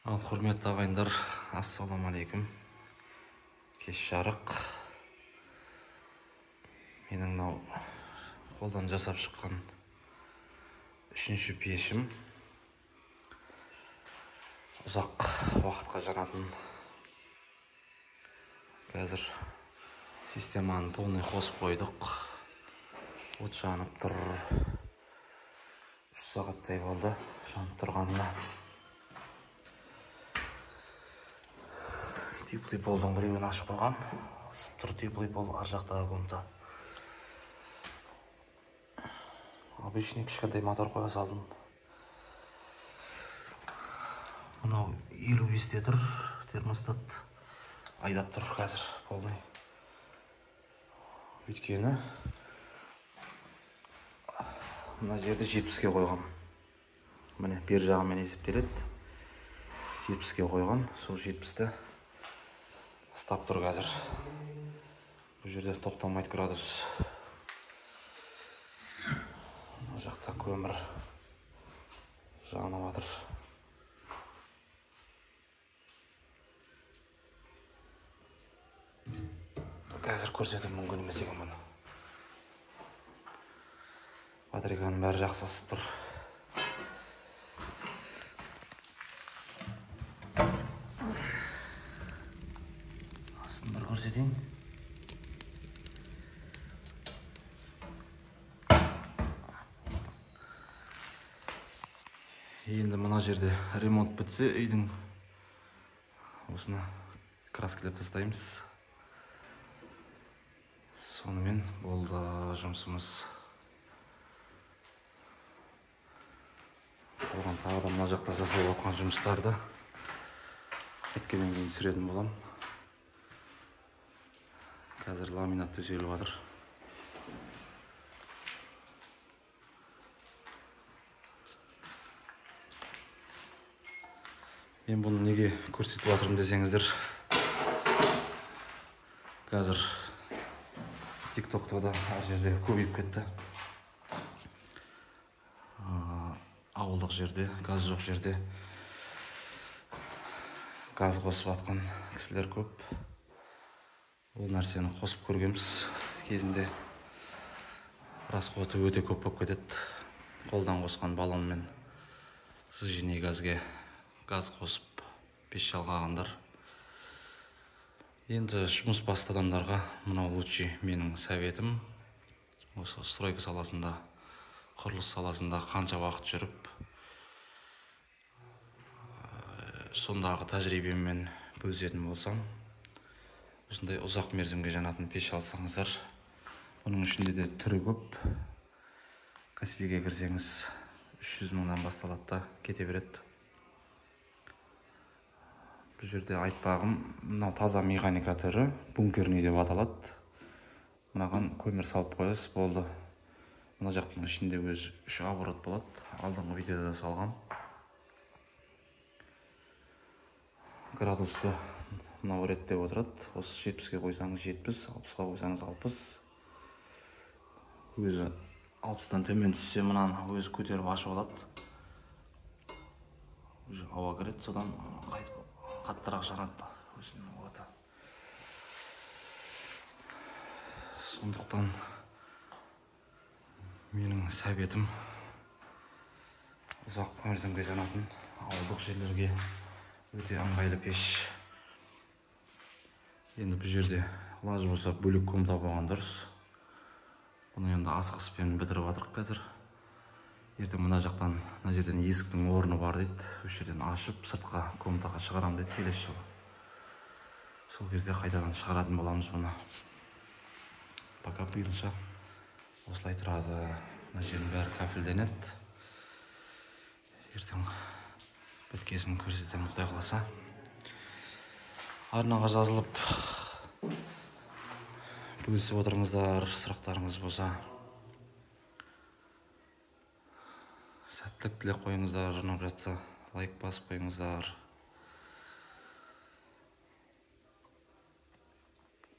Ал құрметті ағайындар, ассалаумағалейкум. Кеш жарық. Менің мынау қолдан жасап шыққан үшінші пешім. Ұзақ уақытқа жанатын. Қазір системаны полный қосып қойдық. От жанып тұр. 3 сағаттай болды жанып тұрғанына. Теплый полдың біреуін ашып қойғам. Ысып тұр теплый пол ар жақтағы комната. Обычный кішкентай мотор қоя салдым. Мынау 55-те тұр, термостат айдап тұр қазір полный. Өйткені мына жерді 70-ке қойғам. Міне бер жағымен есептеледі. 70-ке қойғам, сол 70-ті стап тұр қазір. Бұл жерде 90 градус. Бұл жақта көмір жанып жатыр. Қазір көрсету мүмкін емес екен бұны. Батарейканың бәрі жақсы ысып тұр. Астын бір көрсетейін. Енді мына жерде ремонт бітсе, үйдің осыны краскілеп тастаймыз. Сонымен болды жұмысымыз. Оған тағы да мына жақта жасалып жатқан жұмыстарды біткеннен кейін түсіретін болам. Қазір ламинат төселіп жатыр. Мен бұны неге көрсетіп жатырмын десеңіздер, қазір TikTok'та да әр жерде көбейіп кетті. Ауылдық жерде, газ жоқ жерде газ қосып атқан кісілер көп. Ол нәрсені қосып көргенбіз. Кезінде расходы өте көп болып кетеді. Қолдан қосқан баллонмен сжиженный газге газ қосып пеш жалғағандар. Енді жұмыс басты адамдарға мынау лучший менің советім. Осы стройка саласында, құрылыс саласында қанша уақыт жүріп, сондағы тәжірибеммен бөлісетін болсам, осындай ұзақ мерзімге жанатын пеш алсаңыздар, оның ішінде де түрі көп. Кәсіпке кірсеңіз 300 мыңнан басталады да кете береді. Бұл жерде айтпағым, мынау таза механика түрі, бункерный деп аталады. Мынаған көмір салып қоясыз, болды. Мына жақтың ішінде өз 3 оборот болады. Алдыңғы видеода салғам. Градусты мынау реттеп отырады. Осы 70-ке қойсаңыз 70, 60-қа қойсаңыз 60. Өзі 60-тан төмен түссе, мынаны өзі көтеріп ашып алады. Өзі ауа кіреді, содан қайтып қаттырақ жанады өзінің оты. Сондықтан менің советім ұзақ мерзімге жанатын ауылдық жерлерге өте ыңғайлы пеш. Енді бұл жерде лаж болса бөлек комната болған дұрыс. Бұны енді асығыспен бітіріп жатырық қазір. Ертең мына жақтан, мына жерден есіктің орны бар дейді. Осы жерден ашып, сыртқа комнатаға шығарам дейді келесі жылы. Сол кезде қайтадан шығаратын боламыз бұны. Пока биылша осылай тұрады. Мына жердің бәрі кафелденеді. Ертең біткесін көрсетемін, Құдай қаласа. Арнаға жазылып бөлісіп отырыңыздар, сұрақтарыңыз болса. Сәттілік тілеп қойыңыздар, ұнап жатса лайк басып қойыңыздар.